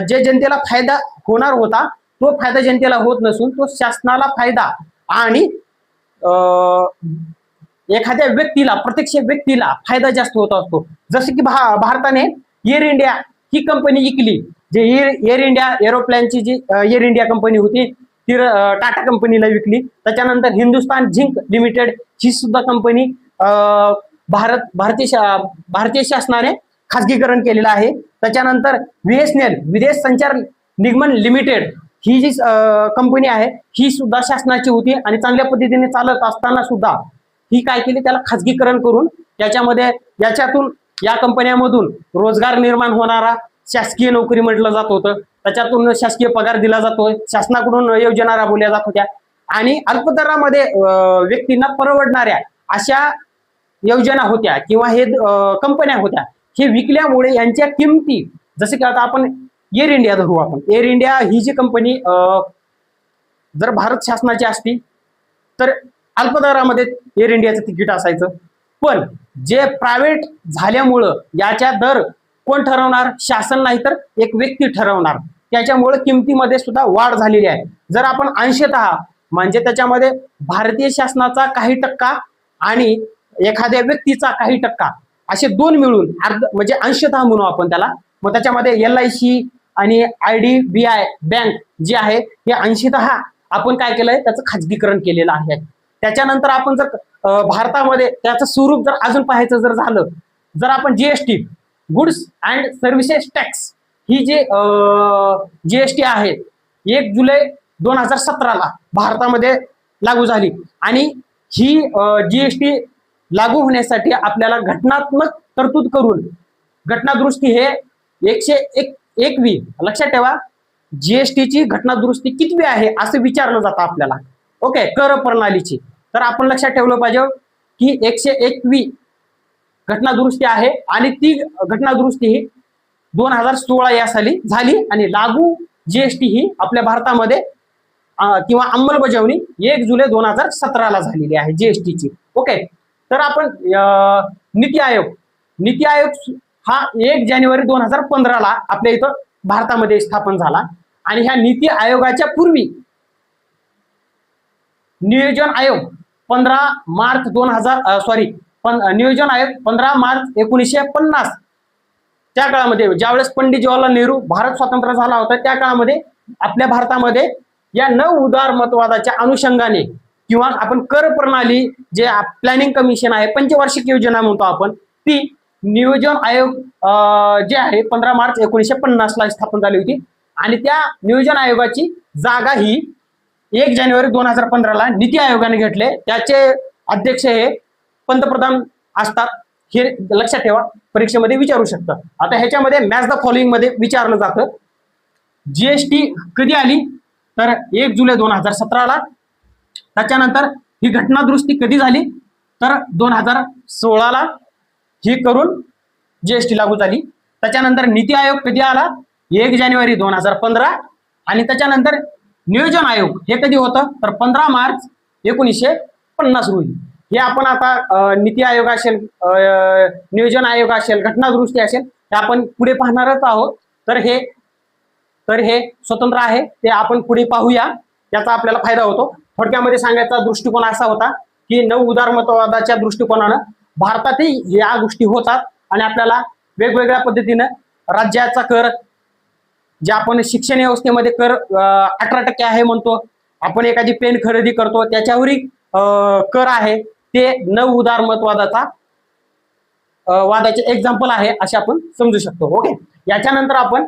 जे जनतेला फायदा होणार होता तो फायदा जनतेला होत नसून तो शासनाला फायदा आणि एखाद्या व्यक्तीला प्रत्यक्ष व्यक्तीला फायदा जास्त होत असतो. जसं की भारताने एअर इंडिया ही कंपनी विकली, जे एअर इंडिया एरोप्लेनची जी एअर इंडिया कंपनी होती ती टाटा कंपनीला विकली. त्याच्यानंतर हिंदुस्तान झिंक लिमिटेड ही सुद्धा कंपनी भारतीय शासनाने खाजगीकरण केलेलं आहे. त्याच्यानंतर BSNL विदेश संचार निगमन लिमिटेड ही जी कंपनी आहे ही सुद्धा शासनाची होती आणि चांगल्या पद्धतीने चालत असताना सुद्धा ही काय केली त्याला खाजगीकरण करून याच्यातून या कंपन्यांमधून रोजगार निर्माण होणारा शासकीय नोकरी म्हटलं जात होतं. त्याच्यातून शासकीय पगार दिला जातोय, शासनाकडून योजना राबवल्या जात होत्या आणि अल्पदरामध्ये व्यक्तींना परवडणाऱ्या अशा योजना होत्या किंवा हे कंपन्या होत्या. हे विकल्यामुळे यांच्या किमती, जसे की आता आपण एअर इंडिया धरू, आपण एअर इंडिया ही जी कंपनी जर भारत शासनाची असती तर अल्पदरामध्ये एअर इंडियाचं तिकीट असायचं, पण जे प्रायव्हेट झाल्यामुळं याच्या दर कोण ठरवणार? शासन नाही तर एक व्यक्ती ठरवणार. त्याच्यामुळे किमतीमध्ये सुद्धा वाढ झालेली आहे. जर आपण अंशतः म्हणजे त्याच्यामध्ये भारतीय शासनाचा काही टक्का आणि एखाद्या व्यक्तीचा काही टक्का असे दोन मिळून म्हणजे अंशतः म्हणू आपण त्याला, मग त्याच्यामध्ये LIC आणि IDBI बँक जी आहे हे अंशतः आपण काय केलंय त्याचं खाजगीकरण केलेलं आहे. त्याच्यानंतर आपण जर भारतामध्ये त्याचं स्वरूप जर अजून पाहायचं जर झालं, जर आपण GST goods and services tax ही जी GST आहे 1 जुलै 2017 भारतामध्ये लागू झाली आणि ही GST लागू होण्यासाठी आपल्याला घटनात्मक तरतूद करून घटनादुरुस्ती हे 101वी, लक्षात ठेवा GSTची घटनादुरुस्ती कितवी आहे असं विचारलं जातं आपल्याला. ओके, कर प्रणालीची. तर आपण लक्षात ठेवलं पाहिजे की 101वी घटनादुरुस्ती आहे आणि ती घटनादुरुस्ती ही 2016 या साली झाली आणि लागू GST ही आपल्या भारतामध्ये किंवा अंमलबजावणी 1 जुलै 2017 झालेली आहे GSTची. ओके, तर आपण नीती आयोग हा 1 जानेवारी 2015 आपल्या इथं भारतामध्ये स्थापन झाला आणि ह्या नीती आयोगाच्या पूर्वी नियोजन आयोग 15 मार्च 1950 त्या काळामध्ये ज्यावेळेस पंडित जवाहरलाल नेहरू भारत स्वतंत्र झाला होता त्या काळामध्ये आपल्या भारतामध्ये या नव उदारमतवादाच्या अनुषंगाने किंवा आपण कर प्रणाली जे प्लॅनिंग कमिशन आहे, पंचवार्षिक योजना म्हणतो आपण, ती नियोजन आयोग जे आहे 15 मार्च 1950 स्थापन झाली होती आणि त्या नियोजन आयोगाची जागा ही 1 जानेवारी 2015 नीती आयोगाने घेतले. त्याचे अध्यक्ष हे पंतप्रधान असतात. हे लक्षात ठेवा, परीक्षेमध्ये विचारू शकतं. आता ह्याच्यामध्ये मॅच द फॉलोइंग मध्ये विचारलं जातं GST कधी आली तर 1 जुलै 2017. त्याच्यानंतर ही घटनादुरुस्ती कधी झाली तर 2016 ही करून GST लागू झाली. त्याच्यानंतर नीती आयोग कधी आला 1 जानेवारी 2015 आणि त्याच्यानंतर नियोजन आयोग हे कधी होतं तर 15 मार्च 1950 रोजी. हे आपण आता नीती आयोग असेल, नियोजन आयोग असेल, घटनादुरुस्ती असेल, हे आपण पुढे पाहणारच आहोत. तर हे स्वतंत्र आहे, ते आपण पुढे पाहूया, त्याचा आपल्याला फायदा होतो. थोडक्यामध्ये सांगायचा दृष्टिकोन असा होता की नव उदारमतवादाच्या दृष्टिकोनानं भारतातही या गोष्टी होतात आणि आपल्याला वेगवेगळ्या पद्धतीनं राज्याचा कर, जे आपण शिक्षण व्यवस्थेमध्ये कर 18% आहे म्हणतो, आपण एखादी पेन खरेदी करतो त्याच्यावरही कर आहे, ते नव उदारमतवादाचा वादाचे एक्झाम्पल आहे असे आपण समजू शकतो. ओके, याच्यानंतर आपण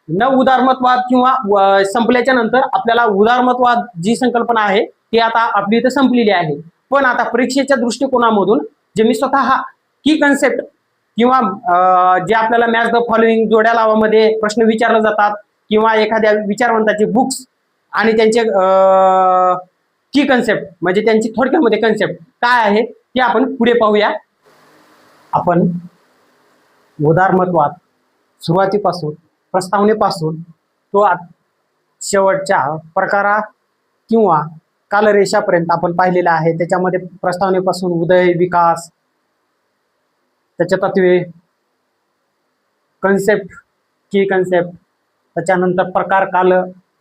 नव उदारमतवाद किंवा संपल्याच्या नंतर आपल्याला उदारमतवाद जी संकल्पना आहे ती आता आपली इथं संपलेली आहे. पण आता परीक्षेच्या दृष्टिकोनामधून जे मी स्वतः की कन्सेप्ट किंवा जे आपल्याला मॅच द फॉलोइंग जोड्या लावामध्ये प्रश्न विचारले जातात किंवा एखाद्या विचारवंताचे बुक्स आणि त्यांचे की कन्सेप्ट म्हणजे त्यांची थोडक्यामध्ये कन्सेप्ट काय आहे ते आपण पुढे पाहूया. आपण उदारमतवाद सुरुवातीपासून प्रस्तावनेपासून तो शेवटच्या प्रकारा किंवा कालरेषापर्यंत आपण पाहिलेला आहे. त्याच्यामध्ये प्रस्तावनेपासून उदय, विकास, त्याच्या तत्वे, कन्सेप्ट, की कन्सेप्ट, त्याच्यानंतर प्रकार,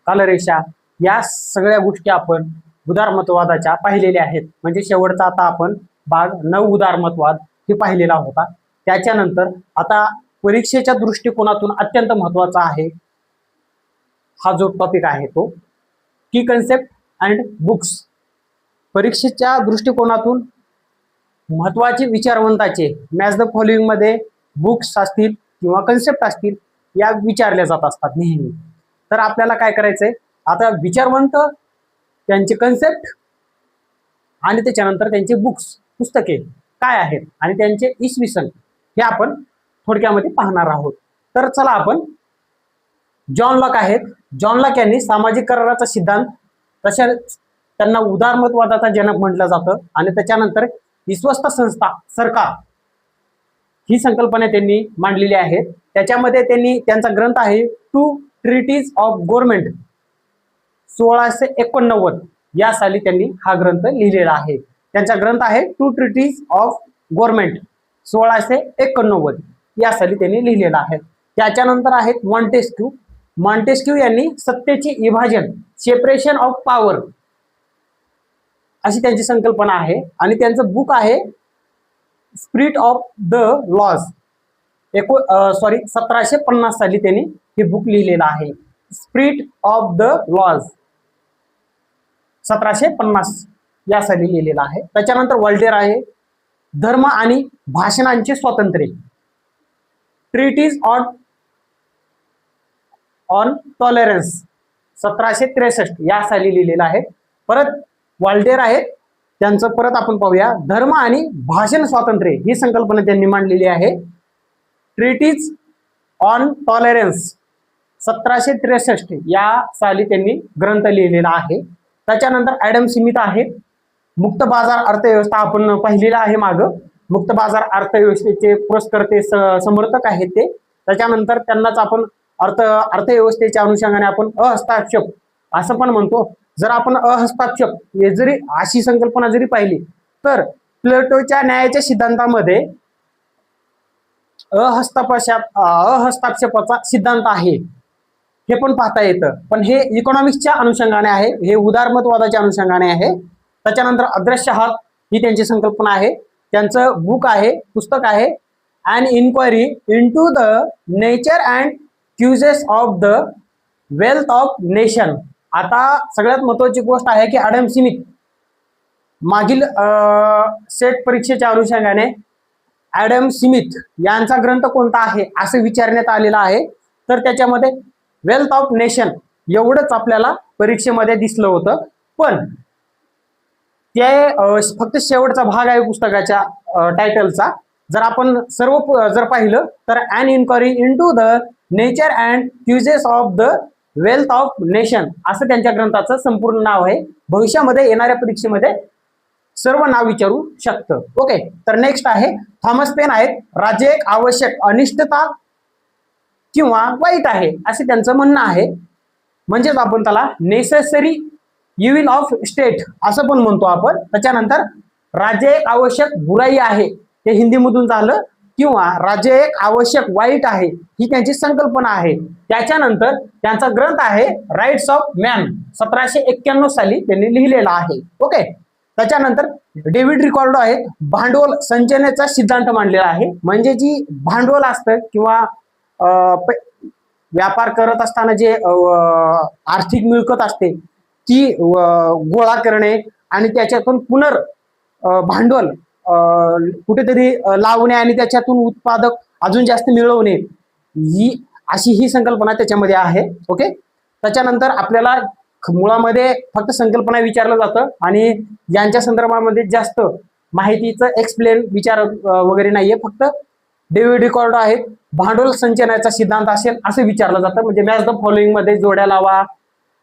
कालरेषा, या सगळ्या गोष्टी आपण उदारमतवादाच्या पाहिलेल्या आहेत. म्हणजे शेवटचा आता आपण भाग नव उदारमतवाद हे पाहिलेला होता. त्याच्यानंतर आता परीक्षेच्या दृष्टिकोनातून अत्यंत महत्वाचा आहे हा जो टॉपिक आहे तो की कन्सेप्ट अँड बुक्स. परीक्षेच्या दृष्टिकोनातून महत्वाचे विचारवंताचे मॅच द फॉलोइंग मध्ये बुक्स असतील किंवा कन्सेप्ट असतील या विचारल्या जात असतात नेहमी. तर आपल्याला काय करायचंय, आता विचारवंत, त्यांचे कन्सेप्ट आणि त्याच्यानंतर त्यांचे बुक्स, पुस्तके काय आहेत आणि त्यांचे इसवी सन हे आपण थोडक्यामध्ये पाहणार आहोत. तर चला आपण जॉन लॉक आहेत. जॉन लॉक यांनी सामाजिक कराराचा सिद्धांत, तशा त्यांना उदारमतवादाचा जनक म्हटलं जातं आणि त्याच्यानंतर विश्वस्त संस्था, सरकार ही संकल्पना त्यांनी मांडलेली आहे. त्याच्यामध्ये त्यांनी त्यांचा ग्रंथ आहे टू ट्रिटीज ऑफ गव्हर्नमेंट 1689 या साली त्यांनी हा ग्रंथ लिहिलेला आहे. त्यांचा ग्रंथ आहे टू ट्रिटीज ऑफ गव्हर्नमेंट 1689 या साली त्यांनी लिहिलेला आहे. त्याच्यानंतर आहेत मॉन्टेस्क्यू. मॉन्टेस्क्यू यांनी सत्तेचे विभाजन, सेपरेशन ऑफ पॉवर अशी त्यांची संकल्पना आहे आणि त्यांचं बुक आहे स्पिरिट ऑफ द लॉज. 1750 साली त्यांनी हे बुक लिहिलेलं आहे, स्पिरिट ऑफ द लॉज 1750 या साली लिहिलेला आहे. त्याच्यानंतर वॉल्टेर आहे, धर्म आणि भाषणांचे स्वातंत्र्य, ट्रीटीज ऑन टॉलरन्स 1763 या साली लिहिलेला आहे. परत वॉल्टेर आहे, त्यांचं परत आपण पाहूया, धर्म आणि भाषण स्वातंत्र्य ही संकल्पना त्यांनी मांडलेली आहे, ट्रीटीज ऑन टॉलरन्स 1763 या साली त्यांनी ग्रंथ लिहिलेला आहे. त्याच्यानंतर ॲडम स्मिथ आहे, मुक्त बाजार अर्थव्यवस्था आपण पाहिलेला आहे मागं. मुक्त बाजार अर्थव्यवस्थेचे पुरस्कर्ते समर्थक आहेत ते. त्याच्यानंतर त्यांनाच आपण अर्थव्यवस्थेच्या अनुषंगाने आपण अहस्ताक्षेप असं पण म्हणतो. जर आपण अहस्ताक्षेप हे जरी अशी संकल्पना जरी पाहिली तर प्लेटोच्या न्यायाच्या सिद्धांतामध्ये अहस्ताक्षेपाचा सिद्धांत आहे हे पण पाहता येतं. पण हे इकॉनॉमिक्सच्या अनुषंगाने आहे, हे उदारमतवादाच्या अनुषंगाने आहे. त्याच्यानंतर अदृश्य हात ही त्यांची संकल्पना आहे. त्यांचं बुक आहे, पुस्तक आहे an inquiry into the nature and causes of the wealth of nation. आता सगळ्यात महत्वाची गोष्ट आहे की ॲडम स्मिथ मागील सेट परीक्षेच्या अनुषंगाने ॲडम स्मिथ यांचा ग्रंथ कोणता आहे असं विचारण्यात आलेलं आहे. तर त्याच्यामध्ये वेल्थ ऑफ नेशन एवढंच आपल्याला परीक्षेमध्ये दिसलं होतं. पण ते फक्त शेवटचा भाग आहे पुस्तकाच्या टायटलचा. जर आपण सर्व जर पाहिलं तर an inquiry into the nature and causes of the wealth of nation असं त्यांच्या ग्रंथाचं संपूर्ण नाव आहे. भविष्यामध्ये येणाऱ्या परीक्षेमध्ये सर्व नाव विचारू शकतं. ओके, तर नेक्स्ट आहे थॉमस पेन आहेत, राज्य एक आवश्यक अनिष्टता किंवा वाईट आहे असे त्यांचं म्हणणं आहे. म्हणजेच आपण त्याला नेसेसरी इव्हिल ऑफ स्टेट असं पण म्हणतो आपण. त्याच्यानंतर राज्य एक आवश्यक बुराई आहे ते हिंदीमधून झालं, किंवा राज्य एक आवश्यक वाईट आहे ही त्यांची संकल्पना आहे. त्याच्यानंतर त्यांचा ग्रंथ आहे राईट्स ऑफ मॅन, 1791 साली त्यांनी लिहिलेला आहे. ओके. त्याच्यानंतर डेव्हिड रिकॉर्डो आहे, भांडवल संचयनाचा सिद्धांत मांडलेला आहे. म्हणजे जी भांडवल असतं किंवा व्यापार करत असताना जे आर्थिक मिळकत असते ती गोळा करणे आणि त्याच्यातून भांडवल कुठेतरी लावणे आणि त्याच्यातून उत्पादक अजून जास्त मिळवणे, ही संकल्पना त्याच्यामध्ये आहे. ओके. त्याच्यानंतर आपल्याला मुळामध्ये फक्त संकल्पना विचारलं जातं आणि यांच्या संदर्भामध्ये जास्त माहितीचं एक्सप्लेन विचार वगैरे नाहीये. फक्त डेव्हिड रिकॉर्डो आहे, भांडवल संचयनाचा सिद्धांत असेल असं विचारलं जातं. म्हणजे मॅच द फॉलोइंग मध्ये जोड्या लावा,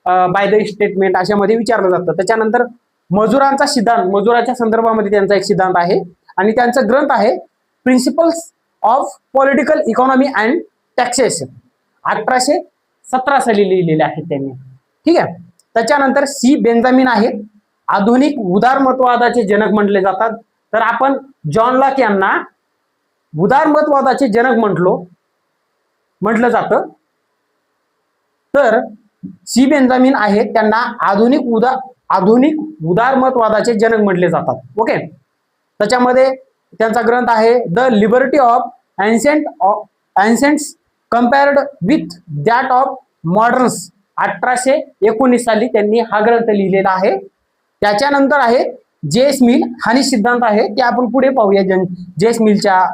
बाय द स्टेटमेंट अशामध्ये विचारलं जातं. त्याच्यानंतर मजुरांचा सिद्धांत, मजुराच्या संदर्भामध्ये त्यांचा एक सिद्धांत आहे आणि त्यांचा ग्रंथ आहे principles of political economy and taxation, 1817 साली लिहिलेले आहेत त्यांनी. ठीक आहे. त्याच्यानंतर सी बेंजामिन आहेत, आधुनिक उदारमतवादाचे जनक म्हटले जातात. तर आपण जॉन लॉक यांना उदारमतवादाचे जनक म्हटलं जातं. तर सी बेंजामिन आहेत, त्यांना आधुनिक उदारमतवादाचे जनक म्हटले जातात. ओके. त्याच्यामध्ये त्यांचा ग्रंथ आहे the liberty of ancients compared with that of moderns, 1819 साली त्यांनी हा ग्रंथ लिहिलेला आहे. त्याच्यानंतर आहे जेस मिल, हानी सिद्धांत आहे, ते आपण पुढे पाहूया जेस मिलच्या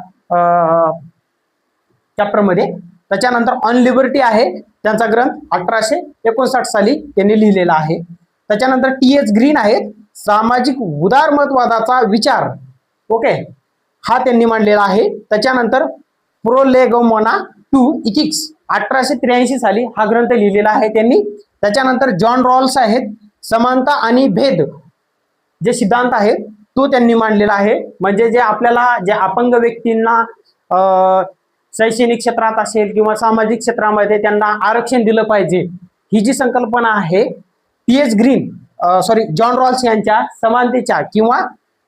चॅप्टरमध्ये. त्याच्यानंतर ऑन लिबर्टी आहे, त्यांचा ग्रंथ 1859 साली त्यांनी लिहिलेला आहे. त्याच्यानंतर टी.एच. ग्रीन आहेत, सामाजिक उदारमतवादाचा विचार, ओके, हा त्यांनी मांडलेला आहे. त्याच्यानंतर प्रोलेगोमोना टू इथिक्स, 1883 साली हा ग्रंथ लिहिलेला आहे त्यांनी. त्याच्यानंतर जॉन रॉल्स आहेत, समानता आणि भेद जे सिद्धांत आहे तो त्यांनी मांडलेला आहे. म्हणजे जे आपल्याला जे अपंग व्यक्तींना शैक्षणिक क्षेत्रात असेल किंवा सामाजिक क्षेत्रामध्ये त्यांना आरक्षण दिलं पाहिजे, ही जी संकल्पना आहे जॉन रॉल्स यांच्या समानतेच्या किंवा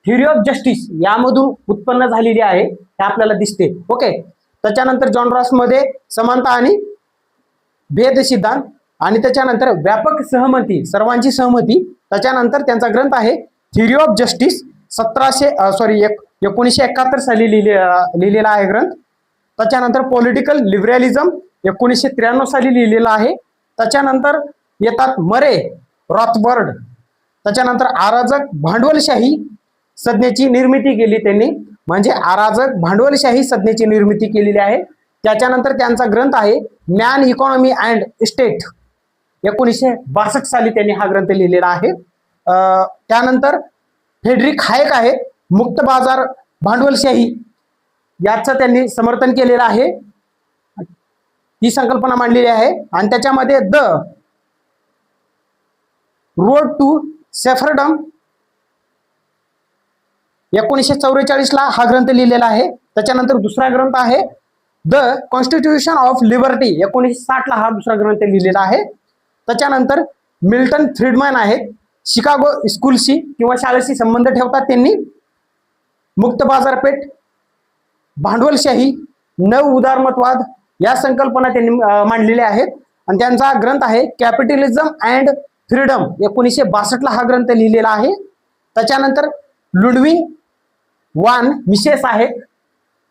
थ्योरी ऑफ जस्टिस यामधून उत्पन्न झालेली आहे, हे आपल्याला दिसते. ओके. त्याच्यानंतर जॉन रॉल्स मध्ये समानता आणि भेद सिद्धांत आणि त्याच्यानंतर व्यापक सहमती, सर्वांची सहमती. त्याच्यानंतर त्यांचा ग्रंथ आहे थ्योरी ऑफ जस्टिस, 1971 साली लिहिलेला आहे ग्रंथ. त्याच्यानंतर पॉलिटिकल लिबरलिझम 1993 साली लिहिलेला आहे. त्याच्यानंतर येतात मरे रॉथबर्ड. त्याच्यानंतर अराजक भांडवलशाही संज्ञेची निर्मिती केली त्यांनी, म्हणजे अराजक भांडवलशाही संज्ञेची निर्मिती केलेली आहे. त्याच्यानंतर त्यांचा ग्रंथ आहे मॅन इकॉनॉमी अँड स्टेट, 1962 साली त्यांनी हा ग्रंथ लिहिलेला आहे. त्यानंतर फ्रेडरिक हायक आहे, मुक्त बाजार भांडवलशाही याचं त्यांनी समर्थन केलेलं आहे, ही संकल्पना मांडलेली आहे. आणि त्याच्यामध्ये द रोड टू सेफरडम 1944 ला हा ग्रंथ लिहिलेला आहे. त्याच्यानंतर दुसरा ग्रंथ आहे द कॉन्स्टिट्यूशन ऑफ लिबर्टी, 1960 ला हा दुसरा ग्रंथ लिहिलेला आहे. त्याच्यानंतर मिल्टन फ्रीडमॅन आहेत, शिकागो स्कूलशी किंवा शाळेशी संबंध ठेवतात त्यांनी. मुक्त बाजारपेठ, भांडवलशाही, नव उदारमतवाद या संकल्पना त्यांनी मांडलेल्या आहेत. आणि त्यांचा ग्रंथ आहे कॅपिटलिझम अँड फ्रीडम, 1962 ला हा ग्रंथ लिहिलेला आहे. त्याच्यानंतर लुडविग वान मिसेस आहेत,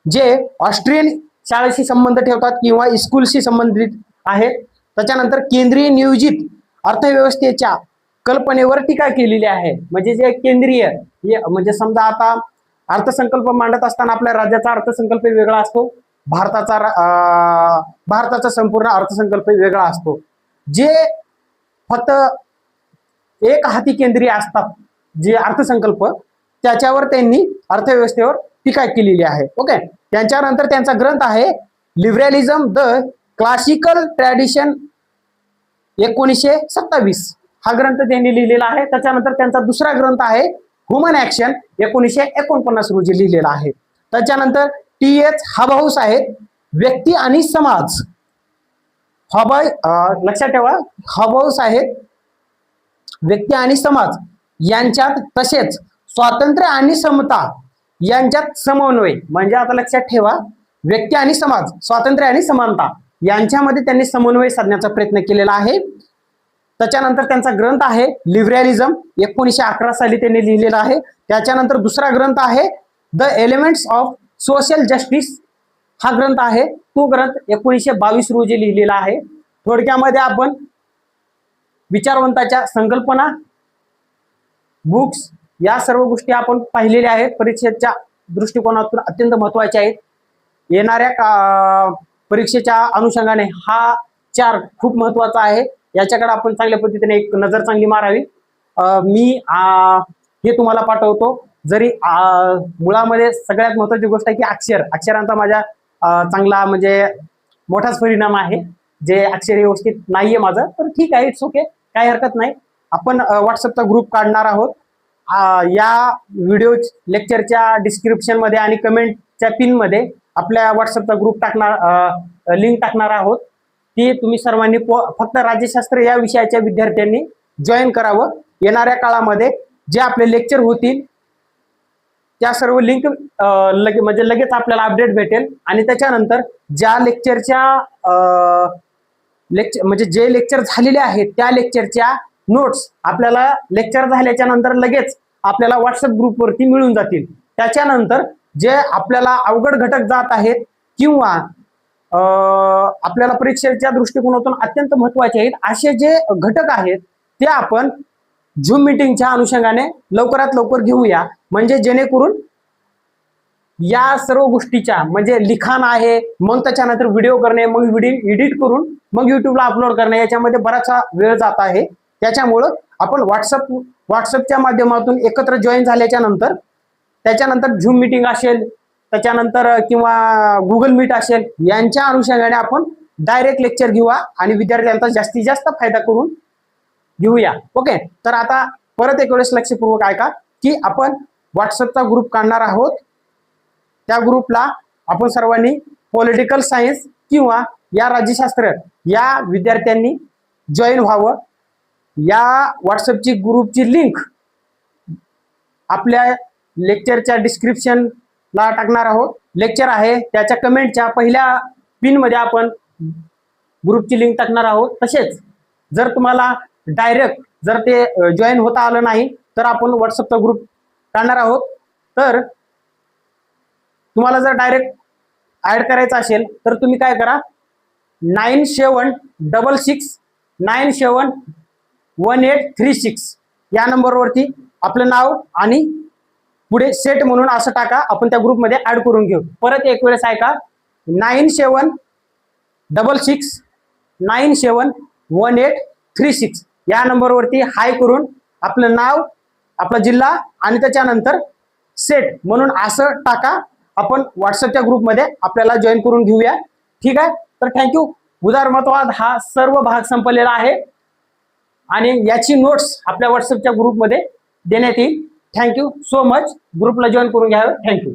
जे ऑस्ट्रियन शाळेशी संबंध ठेवतात किंवा स्कूलशी संबंधित आहेत. त्याच्यानंतर केंद्रीय नियोजित अर्थव्यवस्थेच्या कल्पनेवर टीका केलेली आहे. म्हणजे जे केंद्रीय, म्हणजे समजा आता अर्थसंकल्प मांडत असताना आपल्या राज्याचा अर्थसंकल्प वेगळा असतो, भारताचा संपूर्ण अर्थसंकल्प वेगळा असतो. जे फक्त एक हाती केंद्रीय असतात जे अर्थसंकल्प, त्याच्यावर त्यांनी अर्थव्यवस्थेवर टीका केलेली आहे. ओके. त्यांच्यानंतर त्यांचा ग्रंथ आहे लिबरलिझम द क्लासिकल ट्रॅडिशन, 1927 हा ग्रंथ त्यांनी लिहिलेला आहे. त्याच्यानंतर त्यांचा दुसरा ग्रंथ आहे ह्युमन ऍक्शन, 1949 रोजी लिहिलेला आहे. त्याच्यानंतर टी.एच. हाबाऊस आहेत, व्यक्ती आणि समाज. लक्षात ठेवा, हाबाऊस आहेत व्यक्ती आणि समाज यांच्यात, तसेच स्वातंत्र्य आणि समता यांच्यात समन्वय, म्हणजे आता लक्षात ठेवा, व्यक्ती आणि समाज, स्वातंत्र्य आणि समानता यांच्यामध्ये त्यांनी समन्वय साधण्याचा प्रयत्न केलेला आहे. त्याच्यानंतर त्यांचा ग्रंथ आहे लिबरलिझम, 1911 साली त्यांनी लिहिलेला आहे. त्याच्यानंतर दुसरा ग्रंथ आहे the elements of social justice, हा ग्रंथ आहे. तो ग्रंथ 1922 रोजी लिहिलेला आहे. थोडक्यामध्ये आपण विचारवंताच्या संकल्पना, बुक्स, या सर्व गोष्टी आपण पाहिलेल्या आहेत. परीक्षेच्या दृष्टिकोनातून अत्यंत महत्वाच्या आहेत. येणाऱ्या परीक्षेच्या अनुषंगाने हा चार्ट खूप महत्वाचा आहे. याच्याकडे आपण चांगल्या पद्धतीने एक नजर चांगली मारावी. मी हे तुम्हाला पाठवतो. जरी मुळामध्ये सगळ्यात महत्वाची गोष्ट आहे की अक्षरांचा माझ्या चांगला म्हणजे मोठाच परिणाम आहे. जे अक्षर व्यवस्थित नाहीये माझं, तर ठीक आहे, इट्स ओके, काही हरकत नाही. आपण व्हॉट्सअपचा ग्रुप काढणार आहोत. या व्हिडिओ लेक्चरच्या डिस्क्रिप्शन मध्ये आणि कमेंटच्या पिन मध्ये आपल्या व्हॉट्सअपचा ग्रुप लिंक टाकणार आहोत. ती तुम्ही सर्वांनी फक्त राज्यशास्त्र या विषयाच्या विद्यार्थ्यांनी जॉईन करावं. येणाऱ्या काळामध्ये जे आपले लेक्चर होतील त्या सर्व लिंक म्हणजे लगेच आपल्याला अपडेट भेटेल. आणि त्याच्यानंतर ज्या म्हणजे जे लेक्चर झालेले आहेत त्या लेक्चरच्या नोट्स आपल्याला लेक्चर झाल्याच्या नंतर लगेच आपल्याला व्हॉट्सअप ग्रुपवरती मिळून जातील. त्याच्यानंतर जे आपल्याला अवघड घटक जात आहेत किंवा आपल्याला परीक्षेच्या दृष्टिकोनातून अत्यंत महत्वाचे आहेत असे जे घटक आहेत ते आपण झूम मीटिंगच्या अनुषंगाने लवकरात लवकर घेऊया. म्हणजे जेणेकरून या सर्व गोष्टीच्या म्हणजे लिखाण आहे, मग त्याच्यानंतर व्हिडिओ करणे, मग व्हिडिओ एडिट करून मग युट्यूबला अपलोड करणे, याच्यामध्ये बराचसा वेळ जात आहे. त्याच्यामुळं आपण व्हॉट्सअपच्या माध्यमातून एकत्र जॉईन झाल्याच्या नंतर त्याच्यानंतर झूम मीटिंग असेल, त्याच्यानंतर किंवा गुगल मीट असेल, यांच्या अनुषंगाने आपण डायरेक्ट लेक्चर घेऊया आणि विद्यार्थ्यांचा जास्तीत जास्त फायदा करून घेऊया. ओके, तर आता परत एक वेळेस लक्षपूर्वक ऐका की आपण व्हॉट्सअपचा ग्रुप काढणार आहोत. त्या ग्रुपला आपण सर्वांनी पॉलिटिकल सायन्स किंवा या राज्यशास्त्र या विद्यार्थ्यांनी जॉईन व्हावं. या व्हॉट्सअपची ग्रुपची लिंक आपल्या लेक्चरच्या डिस्क्रिप्शनला टाकणार आहोत. लेक्चर आहे त्याच्या कमेंटच्या पहिल्या पिन मध्ये आपण ग्रुपची लिंक टाकणार आहोत. तसेच जर तुम्हाला डायरेक्ट जर ते जॉईन होता आलं नाही तर आपण व्हॉट्सअपचा ग्रुप काढणार आहोत. तर तुम्हाला जर डायरेक्ट ऍड करायचं असेल तर तुम्ही काय करा, 9766971836 या नंबरवरती आपलं नाव आणि पुढे सेट म्हणून असं टाका. आपण त्या ग्रुपमध्ये ऍड करून घेऊ. परत एक वेळेस ऐका, 9766971836 या नंबरवरती हाय करून आपलं नाव, आपला जिल्हा आणि त्याच्यानंतर सेट म्हणून असं टाका. आपण व्हॉट्सअपच्या ग्रुपमध्ये आपल्याला जॉईन करून घेऊया. ठीक आहे, तर थँक्यू. उदारमतवाद हा सर्व भाग संपलेला आहे आणि याची नोट्स आपल्या व्हॉट्सअपच्या ग्रुपमध्ये देण्यात येईल. Thank you so much. ग्रुपला जॉईन करून घ्यावं. थँक्यू.